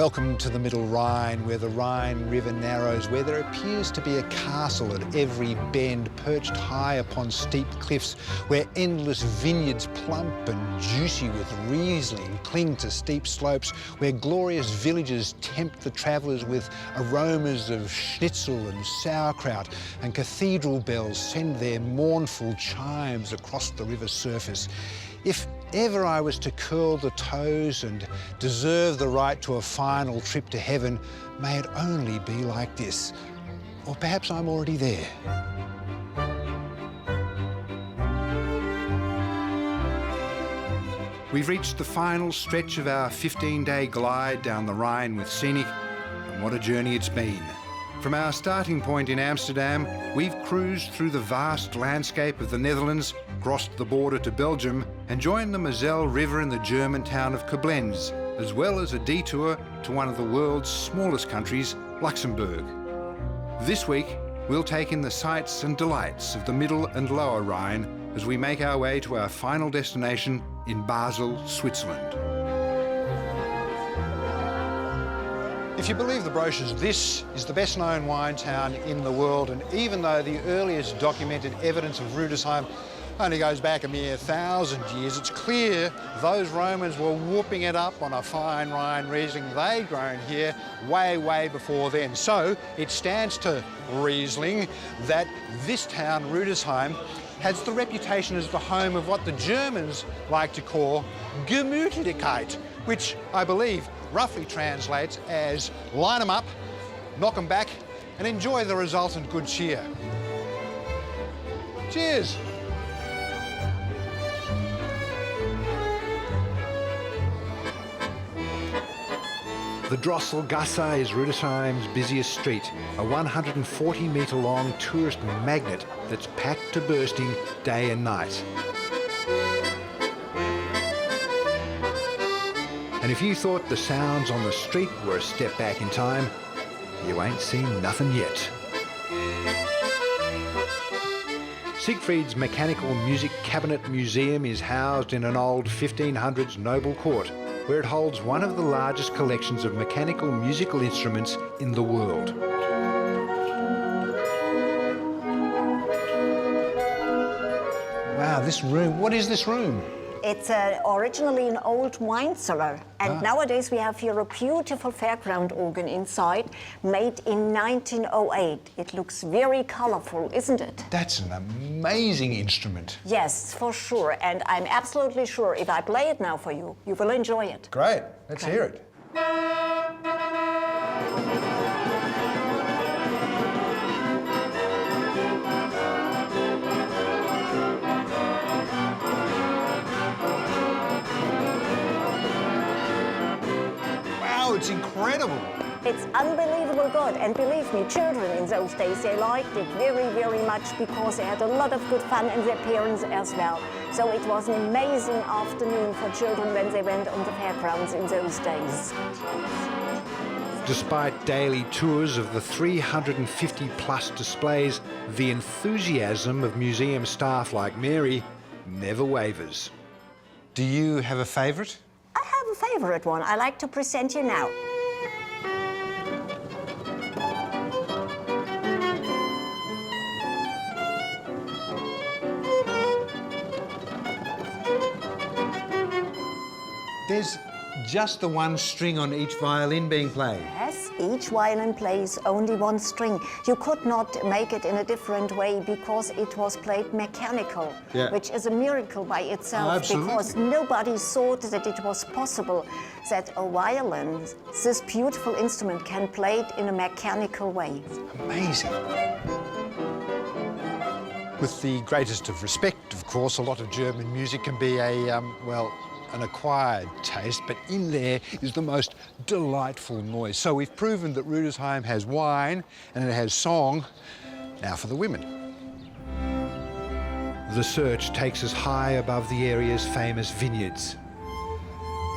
Welcome to the Middle Rhine, where the Rhine River narrows, where there appears to be a castle at every bend, perched high upon steep cliffs, where endless vineyards plump and juicy with Riesling cling to steep slopes, where glorious villages tempt the travellers with aromas of schnitzel and sauerkraut, and cathedral bells send their mournful chimes across the river's surface. If ever I was to curl the toes and deserve the right to a final trip to heaven, may it only be like this. Or perhaps I'm already there. We've reached the final stretch of our 15-day glide down the Rhine with Scenic, and what a journey it's been. From our starting point in Amsterdam, we've cruised through the vast landscape of the Netherlands, crossed the border to Belgium, and joined the Moselle River in the German town of Koblenz, as well as a detour to one of the world's smallest countries, Luxembourg. This week, we'll take in the sights and delights of the Middle and Lower Rhine as we make our way to our final destination in Basel, Switzerland. If you believe the brochures, this is the best-known wine town in the world, and even though the earliest documented evidence of Rüdesheim only goes back a mere 1,000 years, it's clear those Romans were whooping it up on a fine Rhine Riesling they'd grown here way, way before then. So it stands to Riesling that this town, Rüdesheim, has the reputation as the home of what the Germans like to call Gemütlichkeit, which I believe roughly translates as line them up, knock them back, and enjoy the resultant good cheer. Cheers. The Drosselgasse is Rüdesheim's busiest street, a 140-metre-long tourist magnet that's packed to bursting day and night. And if you thought the sounds on the street were a step back in time, you ain't seen nothing yet. Siegfried's Mechanical Music Cabinet Museum is housed in an old 1500s noble court, where it holds one of the largest collections of mechanical musical instruments in the world. Wow, this room, what is this room? It's originally an old wine cellar, and nowadays we have here a beautiful fairground organ inside, made in 1908. It looks very colorful, isn't it? That's an amazing instrument. Yes, for sure, and I'm absolutely sure if I play it now for you, you will enjoy it. Great, let's hear it. It's incredible. It's unbelievable good, and believe me, children in those days, they liked it very, very much because they had a lot of good fun, and their parents as well. So it was an amazing afternoon for children when they went on the fairgrounds in those days. Despite daily tours of the 350-plus displays, the enthusiasm of museum staff like Mary never wavers. Do you have a favourite? I have a favorite one I like to present you now. There's just the one string on each violin being played. Yes, each violin plays only one string. You could not make it in a different way because it was played mechanical, which is a miracle by itself, because nobody thought that it was possible that a violin, this beautiful instrument, can play it in a mechanical way. Amazing. With the greatest of respect, of course, a lot of German music can be an acquired taste, but in there is the most delightful noise. So we've proven that Rüdesheim has wine and it has song. Now for the women. The search takes us high above the area's famous vineyards.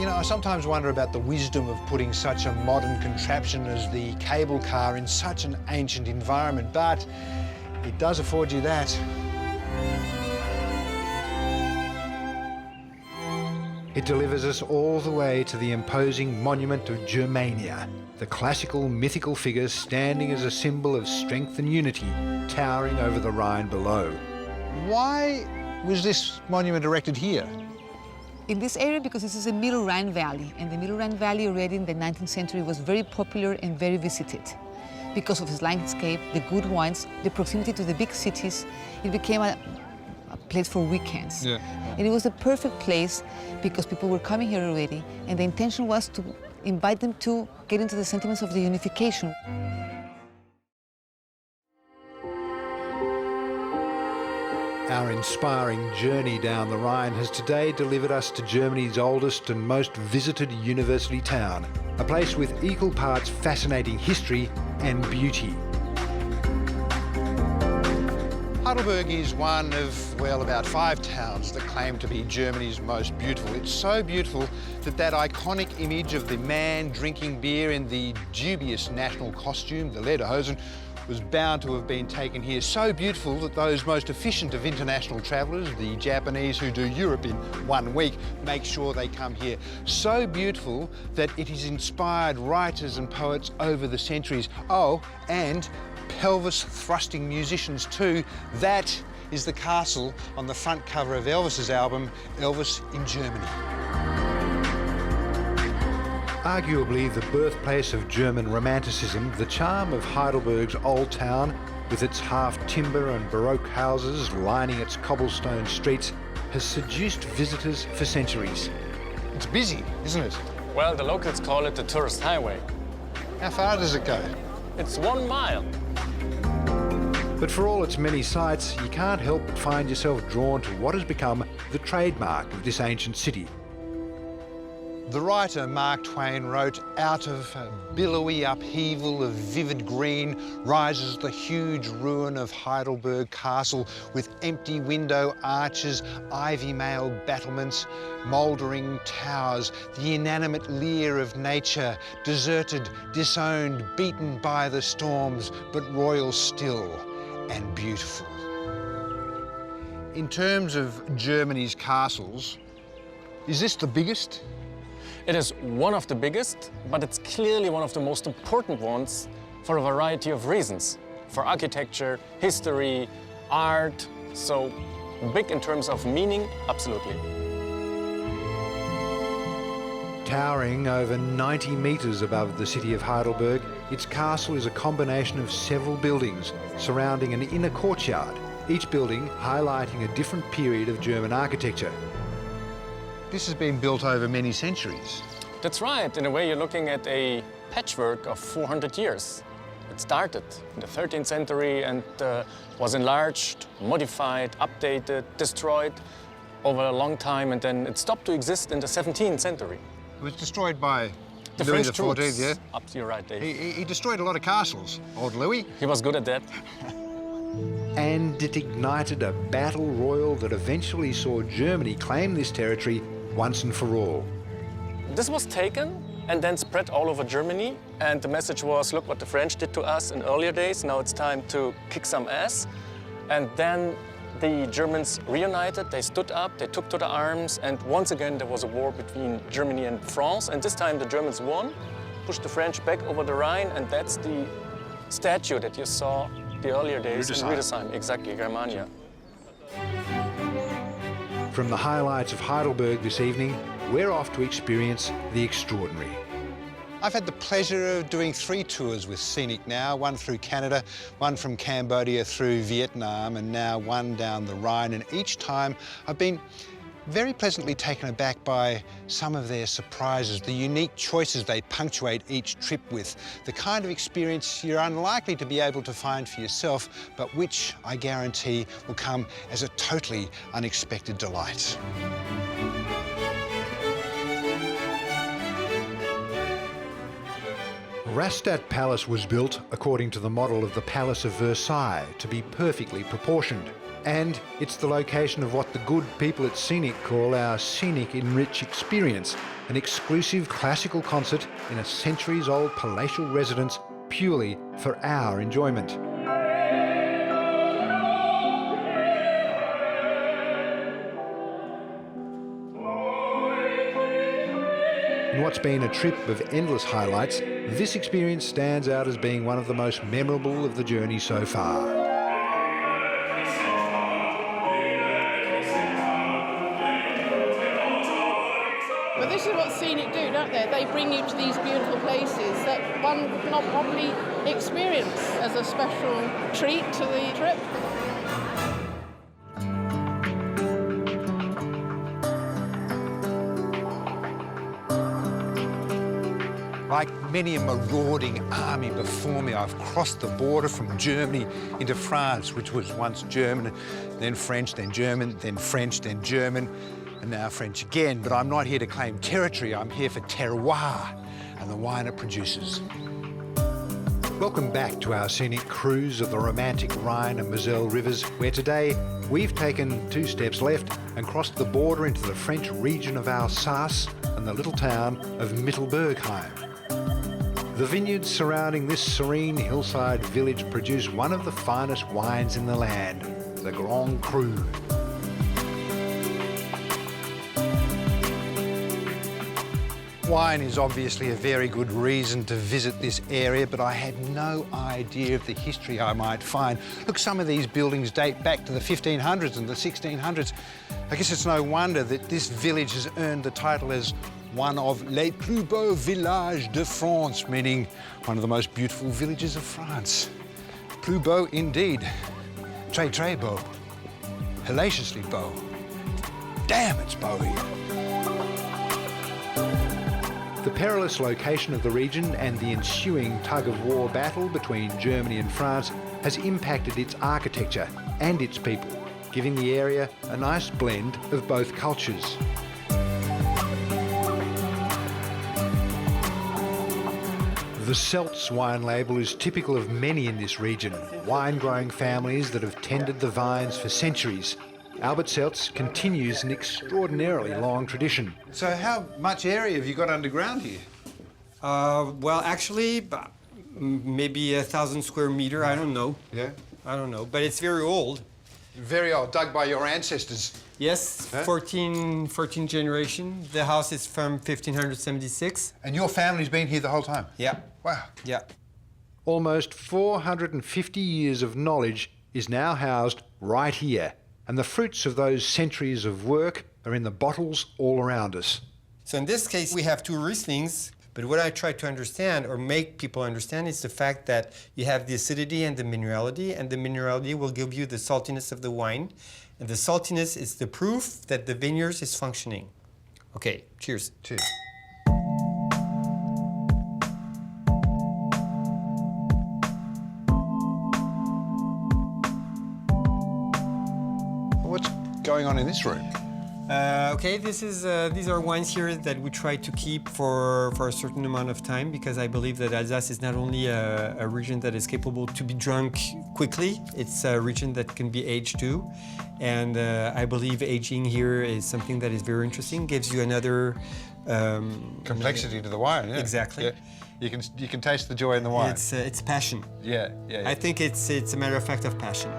You know, I sometimes wonder about the wisdom of putting such a modern contraption as the cable car in such an ancient environment, but it does afford you that. It delivers us all the way to the imposing monument of Germania, the classical mythical figure standing as a symbol of strength and unity, towering over the Rhine below. Why was this monument erected here? In this area, because this is a Middle Rhine Valley, and the Middle Rhine Valley already in the 19th century was very popular and very visited. Because of its landscape, the good wines, the proximity to the big cities, it became a place for weekends. Yeah. And it was the perfect place because people were coming here already, and the intention was to invite them to get into the sentiments of the unification. Our inspiring journey down the Rhine has today delivered us to Germany's oldest and most visited university town, a place with equal parts fascinating history and beauty. Heidelberg is one of, well, about 5 towns that claim to be Germany's most beautiful. It's so beautiful that that iconic image of the man drinking beer in the dubious national costume, the lederhosen, was bound to have been taken here. So beautiful that those most efficient of international travellers, the Japanese who do Europe in 1 week, make sure they come here. So beautiful that it has inspired writers and poets over the centuries. Oh, and pelvis-thrusting musicians too. That is the castle on the front cover of Elvis's album, Elvis in Germany. Arguably the birthplace of German Romanticism, the charm of Heidelberg's old town, with its half-timber and Baroque houses lining its cobblestone streets, has seduced visitors for centuries. It's busy, isn't it? Well, the locals call it the tourist highway. How far does it go? It's 1 mile. But for all its many sights, you can't help but find yourself drawn to what has become the trademark of this ancient city. The writer Mark Twain wrote, "Out of a billowy upheaval of vivid green rises the huge ruin of Heidelberg Castle with empty window arches, ivy-mailed battlements, mouldering towers, the inanimate leer of nature, deserted, disowned, beaten by the storms, but royal still and beautiful." In terms of Germany's castles, is this the biggest? It is one of the biggest, but it's clearly one of the most important ones for a variety of reasons. For architecture, history, art, so big in terms of meaning, absolutely. Towering over 90 metres above the city of Heidelberg, its castle is a combination of several buildings surrounding an inner courtyard, each building highlighting a different period of German architecture. This has been built over many centuries. That's right. In a way, you're looking at a patchwork of 400 years. It started in the 13th century and was enlarged, modified, updated, destroyed over a long time, and then it stopped to exist in the 17th century. It was destroyed by the Louis French XIV, troops. yeah? You're right, Dave. He destroyed a lot of castles, old Louis. He was good at that. And it ignited a battle royal that eventually saw Germany claim this territory once and for all. This was taken and then spread all over Germany, and the message was, look what the French did to us in earlier days, now it's time to kick some ass. And then the Germans reunited, they stood up, they took to the arms, and once again there was a war between Germany and France, and this time the Germans won, pushed the French back over the Rhine, and that's the statue that you saw the earlier days in Rüdesheim, exactly, Germania. From the highlights of Heidelberg this evening, we're off to experience the extraordinary. I've had the pleasure of doing 3 tours with Scenic now, one through Canada, one from Cambodia through Vietnam, and now one down the Rhine. And each time I've been very pleasantly taken aback by some of their surprises, the unique choices they punctuate each trip with, the kind of experience you're unlikely to be able to find for yourself, but which, I guarantee, will come as a totally unexpected delight. Rastatt Palace was built according to the model of the Palace of Versailles to be perfectly proportioned. And it's the location of what the good people at Scenic call our Scenic Enrich experience, an exclusive classical concert in a centuries-old palatial residence purely for our enjoyment. In what's been a trip of endless highlights, this experience stands out as being one of the most memorable of the journey so far. But this is what scenic do, don't they? They bring you to these beautiful places that one would not probably experience as a special treat to the trip. Like many a marauding army before me, I've crossed the border from Germany into France, which was once German, then French, then German, then French, then German, and now French again. But I'm not here to claim territory, I'm here for terroir and the wine it produces. Welcome back to our scenic cruise of the romantic Rhine and Moselle rivers, where today we've taken 2 steps left and crossed the border into the French region of Alsace and the little town of Mittelbergheim. The vineyards surrounding this serene hillside village produce one of the finest wines in the land, the Grand Cru. Wine is obviously a very good reason to visit this area, but I had no idea of the history I might find. Look, some of these buildings date back to the 1500s and the 1600s. I guess it's no wonder that this village has earned the title as one of les plus beaux villages de France, meaning one of the most beautiful villages of France. Plus beau indeed. Très, très beau. Hellaciously beau. Damn, it's beau here. The perilous location of the region and the ensuing tug-of-war battle between Germany and France has impacted its architecture and its people, giving the area a nice blend of both cultures. The Seltz wine label is typical of many in this region, wine-growing families that have tended the vines for centuries. Albert Seltz continues an extraordinarily long tradition. So how much area have you got underground here? Well, actually, maybe 1,000 square meter, I don't know. Yeah? I don't know, but it's very old. Very old, dug by your ancestors. Yes, huh? 14 generation. The house is from 1576. And your family's been here the whole time? Yeah. Wow. Yeah. Almost 450 years of knowledge is now housed right here, and the fruits of those centuries of work are in the bottles all around us. So in this case, we have 2 Rieslings, but what I try to understand or make people understand is the fact that you have the acidity and the minerality, and the minerality will give you the saltiness of the wine, and the saltiness is the proof that the vineyard is functioning. Okay, cheers. Cheers. What's going on in this room? Okay, these are wines here that we try to keep for a certain amount of time, because I believe that Alsace is not only a region that is capable to be drunk quickly, it's a region that can be aged too. And I believe aging here is something that is very interesting, gives you another... complexity to the wine, yeah. Exactly. Yeah. You can taste the joy in the wine. It's passion. Yeah. I think it's a matter of fact of passion.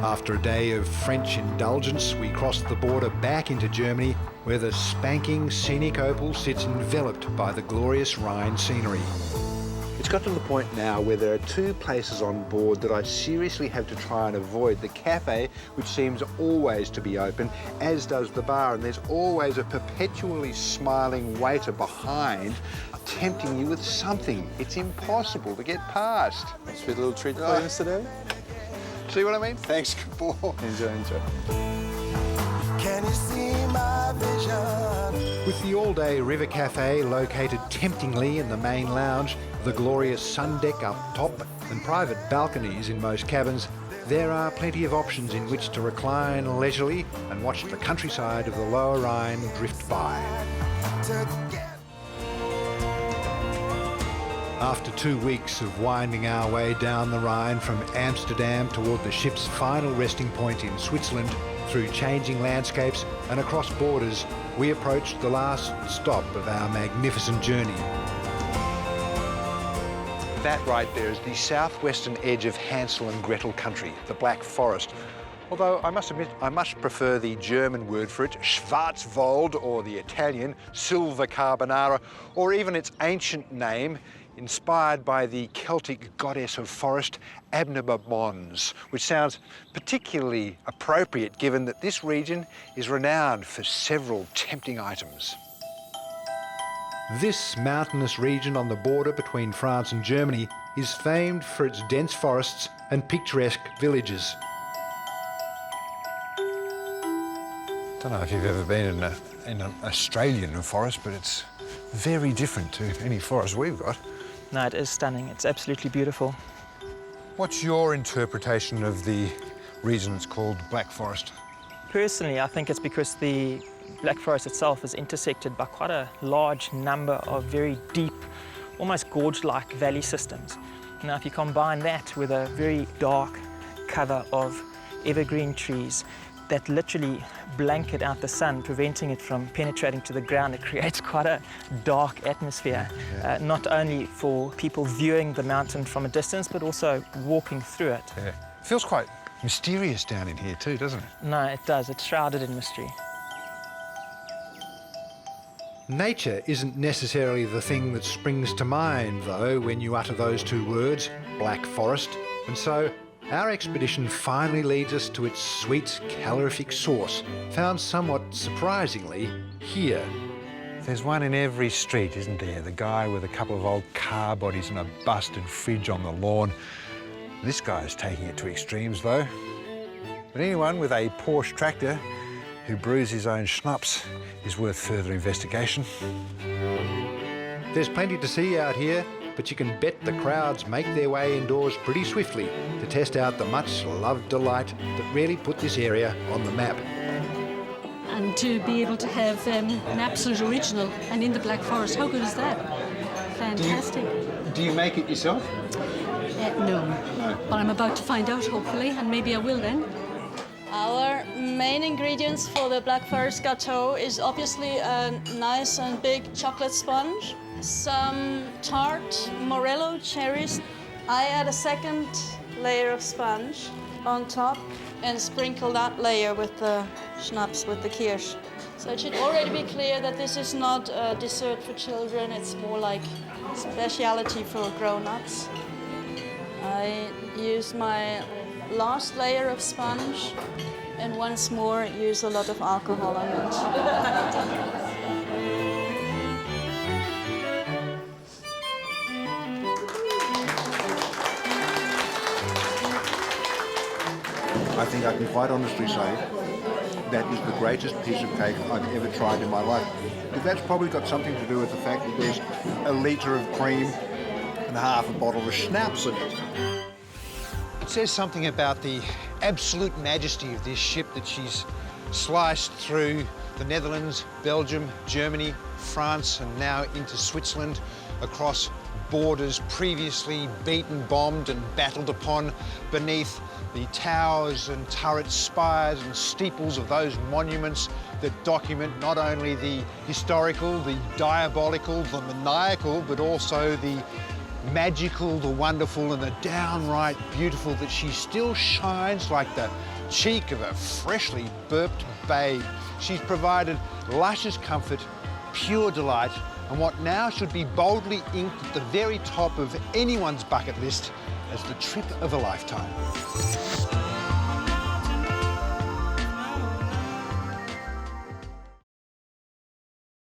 After a day of French indulgence, we crossed the border back into Germany, where the spanking scenic opal sits enveloped by the glorious Rhine scenery. It's got to the point now where there are 2 places on board that I seriously have to try and avoid. The cafe, which seems always to be open, as does the bar, and there's always a perpetually smiling waiter behind, tempting you with something. It's impossible to get past. Sweet little treat for you today. See what I mean? Thanks, Paul. Enjoy. Can you see my vision? With the all-day river cafe located temptingly in the main lounge, the glorious sun deck up top, and private balconies in most cabins, there are plenty of options in which to recline leisurely and watch the countryside of the Lower Rhine drift by. After 2 weeks of winding our way down the Rhine from Amsterdam toward the ship's final resting point in Switzerland, through changing landscapes and across borders, we approached the last stop of our magnificent journey. That right there is the southwestern edge of Hansel and Gretel country, the Black Forest. Although I must admit, I much prefer the German word for it, Schwarzwald, or the Italian, Silva Carbonara, or even its ancient name, inspired by the Celtic goddess of forest, Abnaba Mons, which sounds particularly appropriate given that this region is renowned for several tempting items. This mountainous region on the border between France and Germany is famed for its dense forests and picturesque villages. I don't know if you've ever been in an Australian forest, but it's very different to any forest we've got. No, it is stunning. It's absolutely beautiful. What's your interpretation of the reason it's called Black Forest? Personally, I think it's because the Black Forest itself is intersected by quite a large number of very deep, almost gorge-like valley systems. Now, if you combine that with a very dark cover of evergreen trees that literally blanket out the sun, preventing it from penetrating to the ground, it creates quite a dark atmosphere, not only for people viewing the mountain from a distance, but also walking through it. Yeah. It feels quite mysterious down in here too, doesn't it? No, it does. It's shrouded in mystery. Nature isn't necessarily the thing that springs to mind, though, when you utter those two words, Black Forest. And so, our expedition finally leads us to its sweet, calorific source, found somewhat surprisingly here. There's one in every street, isn't there? The guy with a couple of old car bodies and a busted fridge on the lawn. This guy's taking it to extremes, though. But anyone with a Porsche tractor who brews his own schnapps is worth further investigation. There's plenty to see out here, but you can bet the crowds make their way indoors pretty swiftly to test out the much-loved delight that really put this area on the map. And to be able to have an absolute original and in the Black Forest, how good is that? Fantastic. Do you make it yourself? No, but I'm about to find out, hopefully, and maybe I will then. Our main ingredients for the Black Forest Gâteau is obviously a nice and big chocolate sponge, some tart Morello cherries. I add a second layer of sponge on top and sprinkle that layer with the schnapps, with the kirsch. So it should already be clear that this is not a dessert for children, it's more like speciality for grown-ups. I use my last layer of sponge and once more use a lot of alcohol on it. I think I can quite honestly say that is the greatest piece of cake I've ever tried in my life. But that's probably got something to do with the fact that there's a litre of cream and half a bottle of schnapps in it. It says something about the absolute majesty of this ship that she's sliced through the Netherlands, Belgium, Germany, France, and now into Switzerland, across borders previously beaten, bombed, and battled upon, beneath the towers and turrets, spires and steeples of those monuments that document not only the historical, the diabolical, the maniacal, but also the magical, the wonderful, and the downright beautiful, that she still shines like the cheek of a freshly burped babe. She's provided luscious comfort, pure delight, and what now should be boldly inked at the very top of anyone's bucket list as the trip of a lifetime.